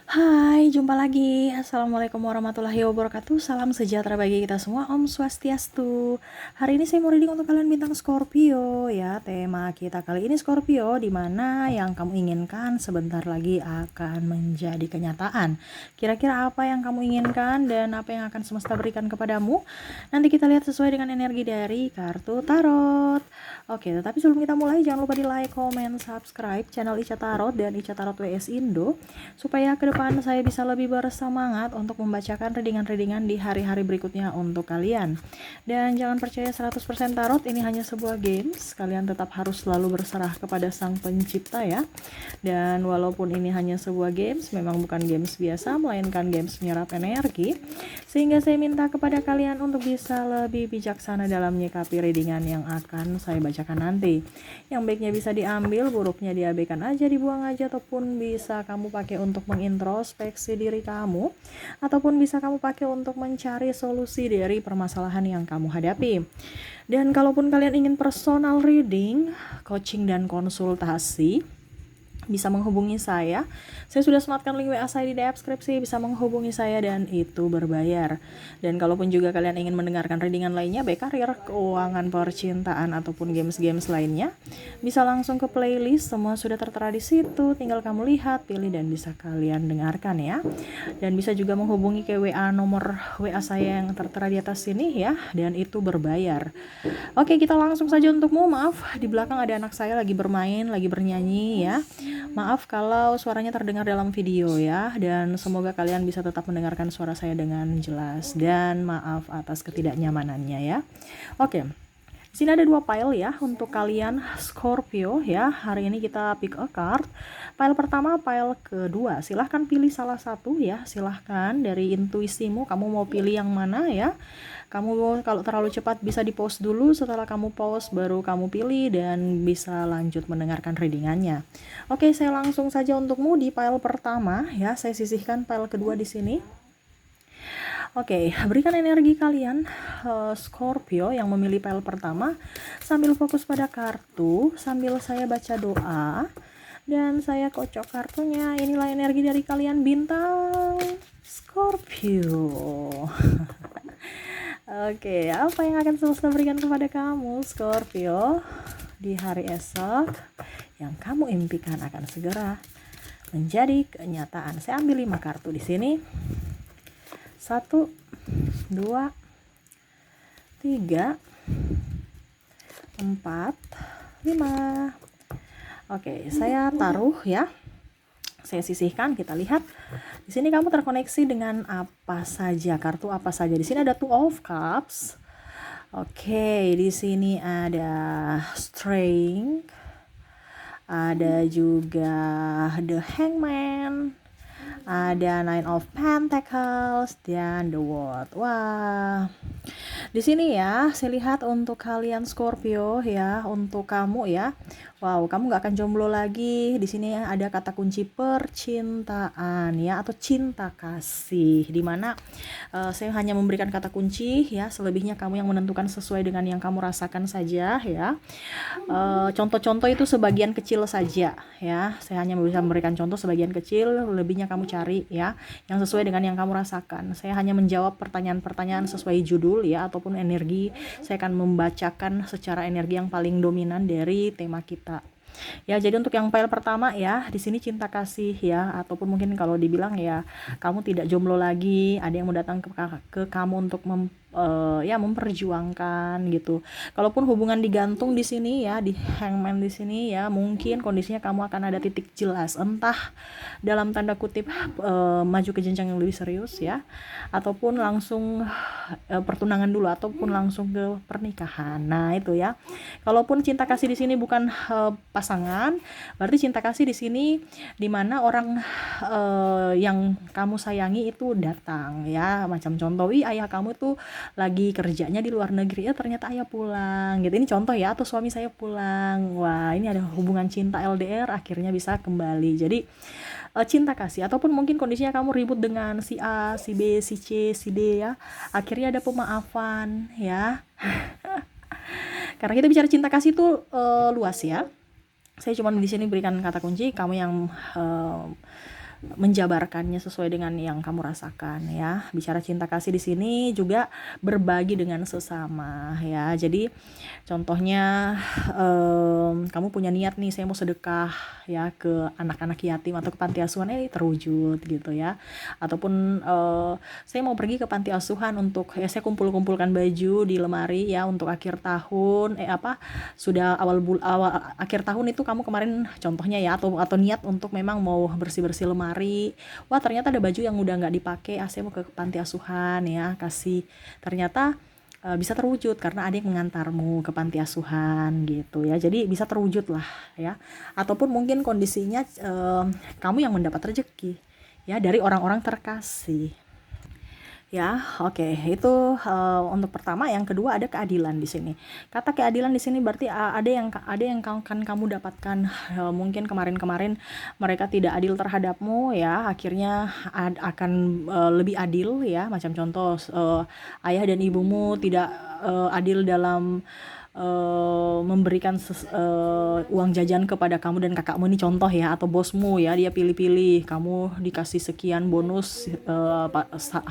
Hai, jumpa lagi. Assalamualaikum warahmatullahi wabarakatuh. Salam sejahtera bagi kita semua. Om Swastiastu. Hari ini saya mau reading untuk kalian bintang Scorpio ya. Tema kita kali ini Scorpio, di mana yang kamu inginkan sebentar lagi akan menjadi kenyataan. Kira-kira apa yang kamu inginkan dan apa yang akan semesta berikan kepadamu? Nanti kita lihat sesuai dengan energi dari kartu tarot. Oke, tetapi sebelum kita mulai jangan lupa di like, comment, subscribe channel Ica Tarot dan Ica Tarot WS Indo supaya ke depan saya bisa lebih bersemangat untuk membacakan readingan-readingan di hari-hari berikutnya untuk kalian. Dan jangan percaya 100% tarot, ini hanya sebuah games. Kalian tetap harus selalu berserah kepada Sang Pencipta ya. Dan walaupun ini hanya sebuah games, memang bukan games biasa, melainkan games menyerap energi. Sehingga saya minta kepada kalian untuk bisa lebih bijaksana dalam menyikapi readingan yang akan saya bacakan nanti. Yang baiknya bisa diambil, buruknya diabaikan aja, dibuang aja, ataupun bisa kamu pakai untuk mengintrospeksi diri kamu, ataupun bisa kamu pakai untuk mencari solusi dari permasalahan yang kamu hadapi. Dan kalaupun kalian ingin personal reading, coaching dan konsultasi, bisa menghubungi saya. Saya sudah sematkan link WA saya di deskripsi, bisa menghubungi saya dan itu berbayar. Dan kalaupun juga kalian ingin mendengarkan readingan lainnya, baik karir, keuangan, percintaan, ataupun games-games lainnya, bisa langsung ke playlist, semua sudah tertera di situ. Tinggal kamu lihat, pilih, dan bisa kalian dengarkan ya. Dan bisa juga menghubungi ke nomor WA saya yang tertera di atas sini ya, dan itu berbayar. Oke, kita langsung saja untukmu. Maaf, di belakang ada anak saya lagi bermain, lagi bernyanyi ya. Maaf kalau suaranya terdengar dalam video ya, dan semoga kalian bisa tetap mendengarkan suara saya dengan jelas, dan maaf atas ketidaknyamanannya ya. Oke. Di sini ada 2 pile ya untuk kalian Scorpio ya. Hari ini kita pick a card. Pile pertama, pile kedua. Silahkan pilih salah satu ya. Silahkan dari intuisimu kamu mau pilih yang mana ya. Kamu kalau terlalu cepat bisa di pause dulu, setelah kamu pause baru kamu pilih dan bisa lanjut mendengarkan readingannya. Oke, saya langsung saja untukmu di pile pertama ya. Saya sisihkan pile kedua di sini. Oke, berikan energi kalian Scorpio yang memilih pile pertama sambil fokus pada kartu, sambil saya baca doa dan saya kocok kartunya. Inilah energi dari kalian bintang Scorpio. Oke, apa yang akan semesta berikan kepada kamu Scorpio di hari esok? Yang kamu impikan akan segera menjadi kenyataan. Saya ambil 5 kartu di sini. 1, 2, 3, 4, 5. Oke, saya taruh ya. Saya sisihkan, kita lihat. Di sini kamu terkoneksi dengan apa saja, kartu apa saja. Di sini ada Two of Cups. Oke, di sini ada Strength. Ada juga The Hangman. Ada Nine of Pentacles dan The World. Wah. Di sini ya, saya lihat untuk kalian Scorpio ya, untuk kamu ya. Wow, kamu gak akan jomblo lagi. Di sini ada kata kunci percintaan ya, atau cinta kasih. Dimana saya hanya memberikan kata kunci ya, selebihnya kamu yang menentukan sesuai dengan yang kamu rasakan saja ya. Contoh-contoh itu sebagian kecil saja ya. Saya hanya bisa memberikan contoh sebagian kecil, lebihnya kamu cari ya, yang sesuai dengan yang kamu rasakan. Saya hanya menjawab pertanyaan-pertanyaan sesuai judul ya, ataupun energi. Saya akan membacakan secara energi yang paling dominan dari tema kita. Ya, jadi untuk yang pile pertama ya, di sini cinta kasih ya, ataupun mungkin kalau dibilang ya, kamu tidak jomblo lagi, ada yang mau datang ke kamu untuk memperjuangkan gitu. Kalaupun hubungan digantung di sini ya, di hangman di sini ya, mungkin kondisinya kamu akan ada titik jelas, entah dalam tanda kutip maju ke jenjang yang lebih serius ya, ataupun langsung pertunangan dulu, ataupun langsung ke pernikahan. Nah, itu ya. Kalaupun cinta kasih di sini bukan pasangan, berarti cinta kasih di sini dimana orang yang kamu sayangi itu datang ya. Macam contoh, ayah kamu tuh lagi kerjanya di luar negeri ya, ternyata ayah pulang gitu. Ini contoh ya, atau suami saya pulang. Wah, ini ada hubungan cinta LDR akhirnya bisa kembali. Jadi cinta kasih, ataupun mungkin kondisinya kamu ribut dengan si A, si B, si C, si D ya. Akhirnya ada pemaafan ya. Karena kita bicara cinta kasih itu luas ya. Saya cuma di sini berikan kata kunci, kamu yang menjabarkannya sesuai dengan yang kamu rasakan ya. Bicara cinta kasih di sini juga berbagi dengan sesama ya. Jadi contohnya kamu punya niat nih, saya mau sedekah ya ke anak-anak yatim atau ke panti asuhan, terwujud gitu ya. Ataupun saya mau pergi ke panti asuhan untuk ya saya kumpul-kumpulkan baju di lemari ya untuk akhir tahun sudah awal akhir tahun itu kamu kemarin contohnya ya, atau niat untuk memang mau bersih-bersih lemari. Wah, ternyata ada baju yang udah nggak dipakai, saya mau ke panti asuhan ya, kasih. Ternyata bisa terwujud karena ada yang mengantarmu ke panti asuhan gitu ya. Jadi bisa terwujud lah ya. Ataupun mungkin kondisinya kamu yang mendapat rezeki ya dari orang-orang terkasih. Ya, oke. Itu untuk pertama. Yang kedua ada keadilan di sini. Kata keadilan di sini berarti ada yang kan kamu dapatkan. Mungkin kemarin-kemarin mereka tidak adil terhadapmu ya, akhirnya akan lebih adil ya. Macam contoh ayah dan ibumu tidak adil dalam memberikan uang jajan kepada kamu dan kakakmu, ini contoh ya, atau bosmu ya, dia pilih-pilih, kamu dikasih sekian bonus,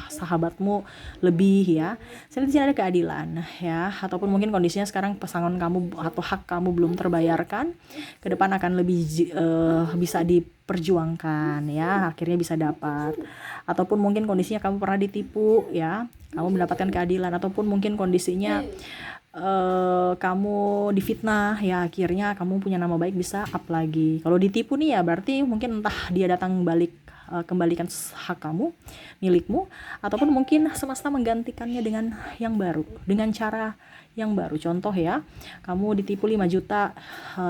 sahabatmu lebih ya. Saya di sini ada keadilan ya. Ataupun mungkin kondisinya sekarang pesangon kamu atau hak kamu belum terbayarkan, ke depan akan lebih bisa diperjuangkan ya, akhirnya bisa dapat. Ataupun mungkin kondisinya kamu pernah ditipu ya, kamu mendapatkan keadilan. Ataupun mungkin kondisinya kamu difitnah ya, akhirnya kamu punya nama baik, bisa up lagi. Kalau ditipu nih ya berarti mungkin entah dia datang balik kembalikan hak kamu, milikmu, ataupun mungkin semesta menggantikannya dengan yang baru, dengan cara yang baru. Contoh ya, kamu ditipu 5 juta,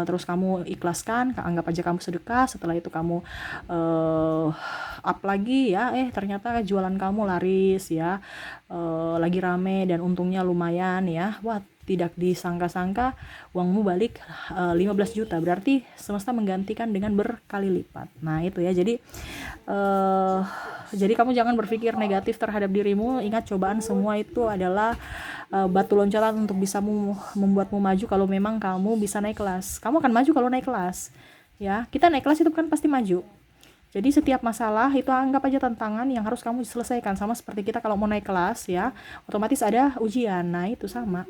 terus kamu ikhlaskan, anggap aja kamu sedekah, setelah itu kamu up lagi ya, ternyata jualan kamu laris ya, lagi rame dan untungnya lumayan ya. Wah, tidak disangka-sangka uangmu balik 15 juta, berarti semesta menggantikan dengan berkali lipat. Nah itu ya, jadi kamu jangan berpikir negatif terhadap dirimu. Ingat, cobaan semua itu adalah batu loncatan untuk bisa membuatmu maju. Kalau memang kamu bisa naik kelas, kamu akan maju kalau naik kelas ya. Kita naik kelas itu kan pasti maju. Jadi setiap masalah itu anggap aja tantangan yang harus kamu selesaikan. Sama seperti kita kalau mau naik kelas ya, otomatis ada ujian. Nah itu sama,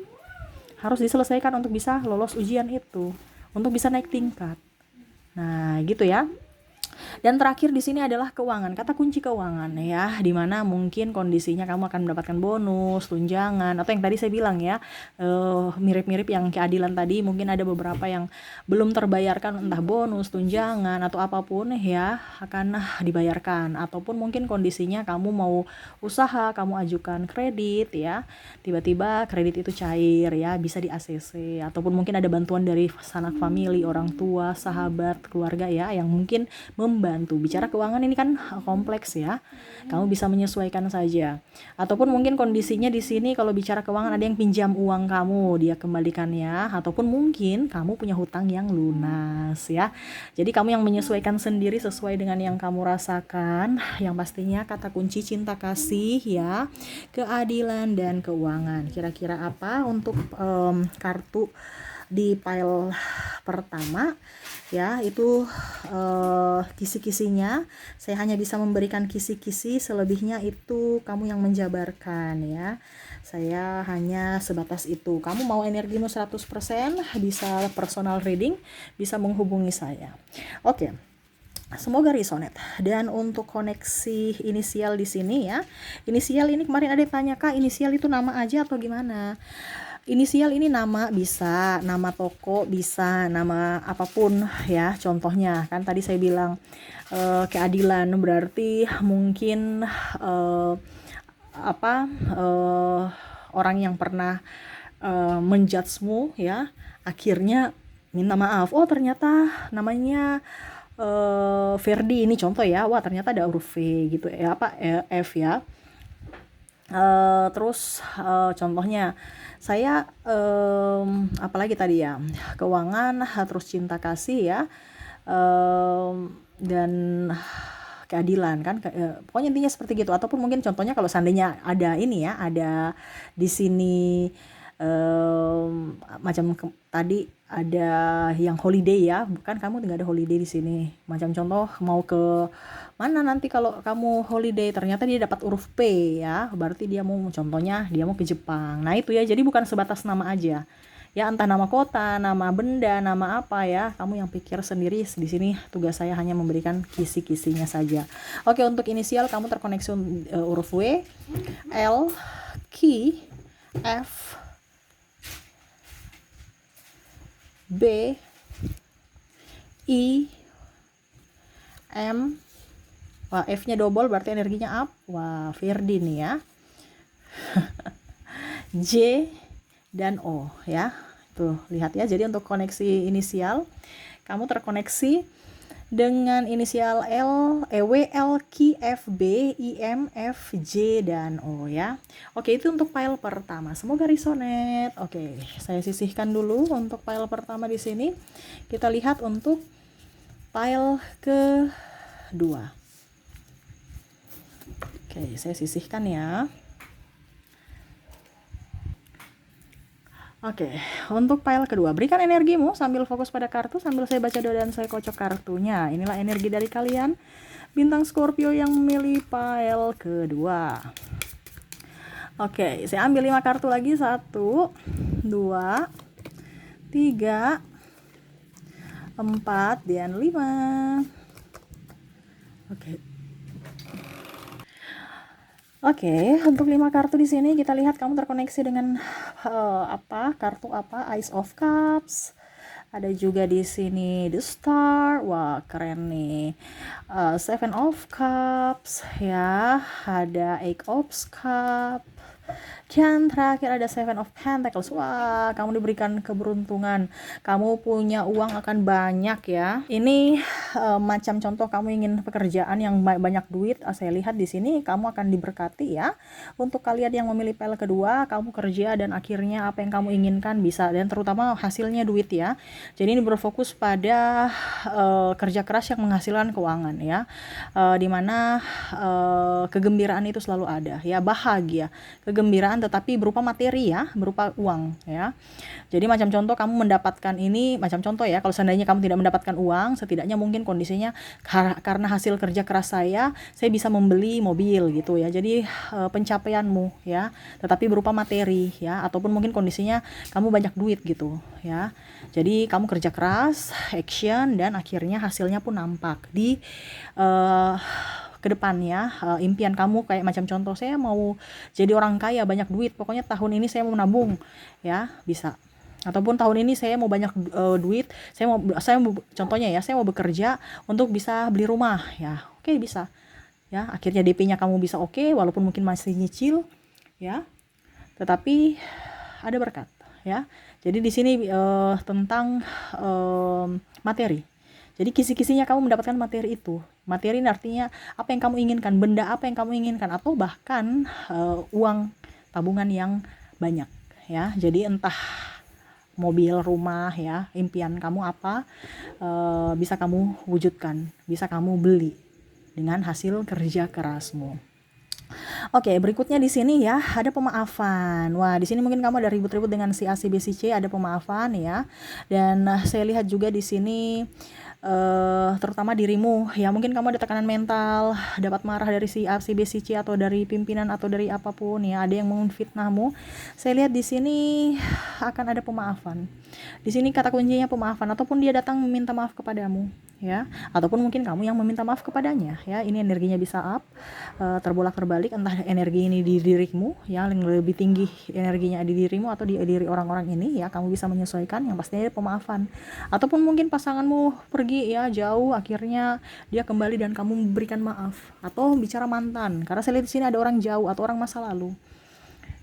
harus diselesaikan untuk bisa lolos ujian itu, untuk bisa naik tingkat. Nah gitu ya. Dan terakhir di sini adalah keuangan, kata kunci keuangan ya, dimana mungkin kondisinya kamu akan mendapatkan bonus, tunjangan, atau yang tadi saya bilang ya, mirip-mirip yang keadilan tadi, mungkin ada beberapa yang belum terbayarkan, entah bonus, tunjangan, atau apapun ya, akan dibayarkan. Ataupun mungkin kondisinya kamu mau usaha, kamu ajukan kredit ya, tiba-tiba kredit itu cair ya, bisa di ACC. Ataupun mungkin ada bantuan dari sanak famili, orang tua, sahabat, keluarga ya, yang mungkin membantu. Bicara keuangan ini kan kompleks ya, kamu bisa menyesuaikan saja. Ataupun mungkin kondisinya di sini kalau bicara keuangan ada yang pinjam uang kamu, dia kembalikannya. Ataupun mungkin kamu punya hutang yang lunas ya. Jadi kamu yang menyesuaikan sendiri sesuai dengan yang kamu rasakan. Yang pastinya kata kunci cinta kasih ya, keadilan dan keuangan. Kira-kira apa untuk kartu di pile pertama ya, itu kisi-kisinya. Saya hanya bisa memberikan kisi-kisi, selebihnya itu kamu yang menjabarkan ya. Saya hanya sebatas itu. Kamu mau energimu 100%, bisa personal reading, bisa menghubungi saya. Oke. Semoga resonate. Dan untuk koneksi inisial di sini ya. Inisial ini kemarin ada yang tanya, Kak, inisial itu nama aja atau gimana? Inisial ini nama bisa, nama toko bisa, nama apapun ya. Contohnya kan tadi saya bilang keadilan, berarti mungkin orang yang pernah menjudgemu ya, akhirnya minta maaf. Oh ternyata namanya Ferdi, ini contoh ya. Wah ternyata ada huruf V gitu ya, F ya. Terus contohnya saya apalagi tadi ya, keuangan, terus cinta kasih ya, dan keadilan kan, pokoknya intinya seperti gitu. Ataupun mungkin contohnya kalau seandainya ada ini ya, ada di sini Macam tadi ada yang holiday ya, bukan kamu nggak ada holiday di sini. Macam contoh mau ke mana nanti kalau kamu holiday ternyata dia dapat huruf P ya, berarti dia mau, contohnya dia mau ke Jepang. Nah itu ya, jadi bukan sebatas nama aja ya, entah nama kota, nama benda, nama apa ya, kamu yang pikir sendiri. Di sini tugas saya hanya memberikan kisi-kisinya saja. Oke, untuk inisial kamu terkoneksi huruf W, L, Q, F, B, I, M. Wah, F-nya double berarti energinya up. Wah, Firdi nih ya. J dan O ya. Tuh, lihat ya. Jadi untuk koneksi inisial, kamu terkoneksi dengan inisial L, W, L, Q, F, B, I, M, F, J, dan O ya. Oke, itu untuk file pertama. Semoga resonate. Oke, saya sisihkan dulu untuk file pertama di sini. Kita lihat untuk file kedua. Oke, saya sisihkan ya. Oke, untuk file kedua, berikan energimu sambil fokus pada kartu, sambil saya baca doa dan saya kocok kartunya. Inilah energi dari kalian, bintang Scorpio yang memilih file kedua. Oke, saya ambil 5 kartu lagi, 1, 2, 3, 4, dan 5. Oke, untuk 5 kartu di sini kita lihat kamu terkoneksi dengan kartu apa? Ace of Cups. Ada juga di sini The Star. Wah, keren nih. Seven of Cups ya. Ada Eight of Cups. Dan terakhir ada Seven of Pentacles. Wah, kamu diberikan keberuntungan. Kamu punya uang akan banyak ya. Ini macam contoh kamu ingin pekerjaan yang banyak duit. Saya lihat di sini kamu akan diberkati ya. Untuk kalian yang memilih file kedua, kamu kerja dan akhirnya apa yang kamu inginkan bisa, dan terutama hasilnya duit ya. Jadi ini berfokus pada kerja keras yang menghasilkan keuangan ya. Dimana kegembiraan itu selalu ada ya, bahagia, kegembiraan tetapi berupa materi ya, berupa uang ya. Jadi macam contoh kamu mendapatkan ini, macam contoh ya, kalau seandainya kamu tidak mendapatkan uang, setidaknya mungkin kondisinya karena hasil kerja keras saya bisa membeli mobil gitu ya. Jadi pencapaianmu ya, tetapi berupa materi ya, ataupun mungkin kondisinya kamu banyak duit gitu ya. Jadi kamu kerja keras, action, dan akhirnya hasilnya pun nampak di ke depannya. Impian kamu kayak macam contoh, saya mau jadi orang kaya, banyak duit, pokoknya tahun ini saya mau menabung ya, bisa. Ataupun tahun ini saya mau banyak duit, saya mau contohnya ya, saya mau bekerja untuk bisa beli rumah ya. Oke, bisa ya, akhirnya DP-nya kamu bisa oke, walaupun mungkin masih nyicil ya, tetapi ada berkat ya. Jadi di sini tentang materi. Jadi kisi-kisinya kamu mendapatkan materi itu. Materi ini artinya apa yang kamu inginkan, benda apa yang kamu inginkan, atau bahkan uang tabungan yang banyak ya. Jadi entah mobil, rumah ya, impian kamu apa, bisa kamu wujudkan, bisa kamu beli dengan hasil kerja kerasmu. Oke, berikutnya di sini ya, ada pemaafan. Wah, di sini mungkin kamu ada ribut-ribut dengan si A, si B, si C, ada pemaafan ya. Dan saya lihat juga di sini terutama dirimu ya, mungkin kamu ada tekanan mental, dapat marah dari si A, si B, si C, atau dari pimpinan, atau dari apapun ya, ada yang memfitnahmu. Saya lihat di sini akan ada pemaafan. Di sini kata kuncinya pemaafan, ataupun dia datang meminta maaf kepadamu ya, ataupun mungkin kamu yang meminta maaf kepadanya ya. Ini energinya bisa up, terbolak-terbalik, entah energi ini di dirimu ya, yang lebih tinggi energinya di dirimu atau di diri orang-orang ini ya, kamu bisa menyesuaikan. Yang pastinya pemaafan, ataupun mungkin pasanganmu pergi ya jauh, akhirnya dia kembali dan kamu memberikan maaf, atau bicara mantan, karena saya lihat di sini ada orang jauh atau orang masa lalu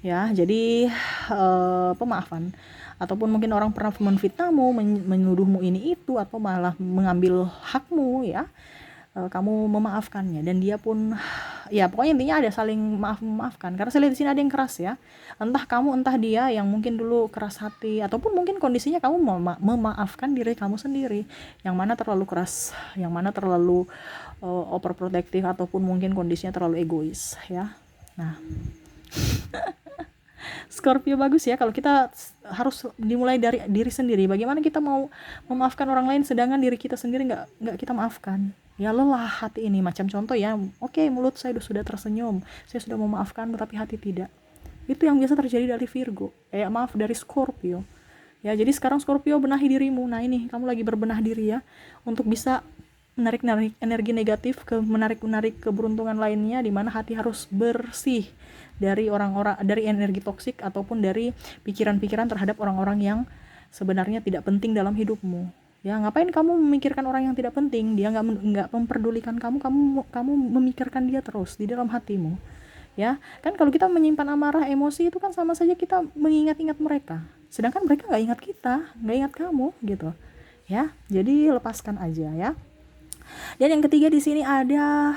ya. Jadi pemaafan, ataupun mungkin orang pernah memfitnahmu, menuduhmu ini itu, atau malah mengambil hakmu ya, kamu memaafkannya, dan dia pun ya, pokoknya intinya ada saling memaafkan. Karena saya lihat di sini ada yang keras ya, entah kamu entah dia yang mungkin dulu keras hati, ataupun mungkin kondisinya kamu memaafkan diri kamu sendiri, yang mana terlalu keras, yang mana terlalu overprotective, ataupun mungkin kondisinya terlalu egois ya. Nah Scorpio bagus ya, kalau kita harus dimulai dari diri sendiri. Bagaimana kita mau memaafkan orang lain sedangkan diri kita sendiri nggak kita maafkan? Ya lelah hati ini, macam contoh ya, oke, mulut saya sudah tersenyum, saya sudah memaafkan, tapi hati tidak. Itu yang biasa terjadi dari Virgo, maaf, dari Scorpio. Ya, jadi sekarang Scorpio, benahi dirimu. Nah ini, kamu lagi berbenah diri ya, untuk bisa menarik energi negatif, menarik keberuntungan lainnya, di mana hati harus bersih dari orang-orang, dari energi toksik ataupun dari pikiran-pikiran terhadap orang-orang yang sebenarnya tidak penting dalam hidupmu. Ya, ngapain kamu memikirkan orang yang tidak penting? Dia nggak memperdulikan kamu memikirkan dia terus di dalam hatimu. Ya, kan kalau kita menyimpan amarah, emosi, itu kan sama saja kita mengingat-ingat mereka. Sedangkan mereka nggak ingat kita, nggak ingat kamu gitu. Ya, jadi lepaskan aja ya. Dan yang ketiga di sini ada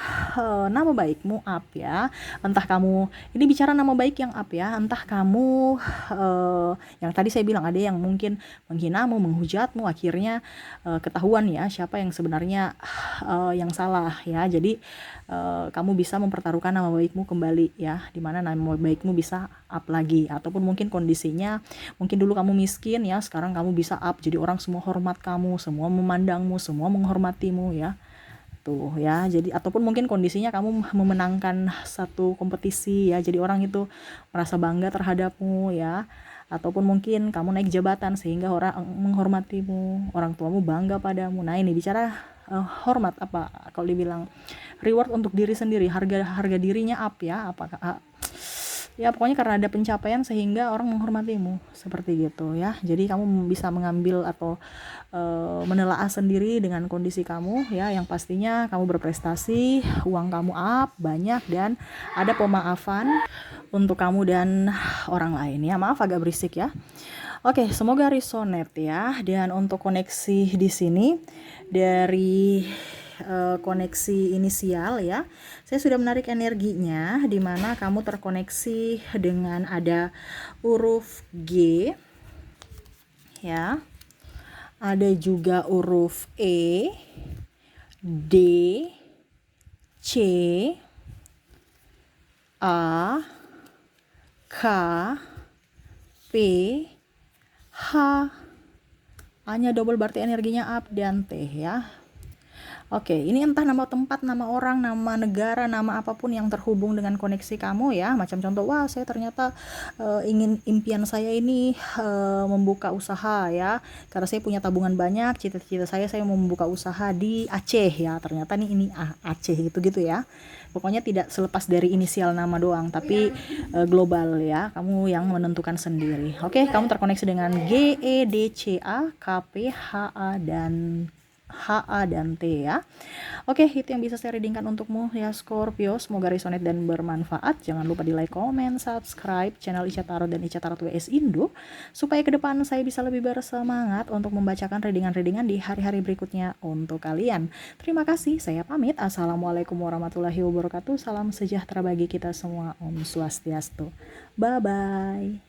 nama baikmu up ya. Entah kamu, ini bicara nama baik yang up ya. Entah kamu yang tadi saya bilang, ada yang mungkin menghinamu, menghujatmu, akhirnya ketahuan ya siapa yang sebenarnya yang salah ya. Jadi kamu bisa mempertaruhkan nama baikmu kembali ya, dimana nama baikmu bisa up lagi. Ataupun mungkin kondisinya, mungkin dulu kamu miskin ya, sekarang kamu bisa up, jadi orang semua hormat kamu, semua memandangmu, semua menghormatimu ya. Tuh ya, jadi ataupun mungkin kondisinya kamu memenangkan satu kompetisi ya, jadi orang itu merasa bangga terhadapmu ya. Ataupun mungkin kamu naik jabatan sehingga orang menghormatimu, orang tuamu bangga padamu. Nah ini bicara hormat, apa kalau dibilang reward untuk diri sendiri, harga dirinya up ya, apakah ya pokoknya karena ada pencapaian sehingga orang menghormatimu, seperti gitu ya. Jadi kamu bisa mengambil atau menelaah sendiri dengan kondisi kamu ya, yang pastinya kamu berprestasi, uang kamu up banyak, dan ada pemaafan untuk kamu dan orang lain ya. Maaf agak berisik ya. Oke, semoga resonate ya. Dan untuk koneksi di sini dari koneksi inisial ya, saya sudah menarik energinya, di mana kamu terkoneksi dengan ada huruf G ya, ada juga huruf E, D, C, A, K, P, H. A-nya double berarti energinya up, dan T ya. Oke, ini entah nama tempat, nama orang, nama negara, nama apapun yang terhubung dengan koneksi kamu ya. Macam contoh, wah saya ternyata impian saya ini membuka usaha ya. Karena saya punya tabungan banyak, cita-cita saya mau membuka usaha di Aceh ya. Ternyata nih ini Aceh gitu-gitu ya. Pokoknya tidak selepas dari inisial nama doang, tapi global ya. Kamu yang menentukan sendiri. Oke, kamu terkoneksi dengan G, E, D, C, A, K, P, H, A, dan T ya. Oke, itu yang bisa saya readingkan untukmu ya Scorpio. Semoga resonate dan bermanfaat. Jangan lupa di like, comment, subscribe channel Ica Tarot dan Ica Tarot WS Indo, supaya ke depan saya bisa lebih bersemangat untuk membacakan readingan-readingan di hari-hari berikutnya untuk kalian. Terima kasih, saya pamit. Assalamualaikum warahmatullahi wabarakatuh. Salam sejahtera bagi kita semua. Om Swastiastu. Bye bye.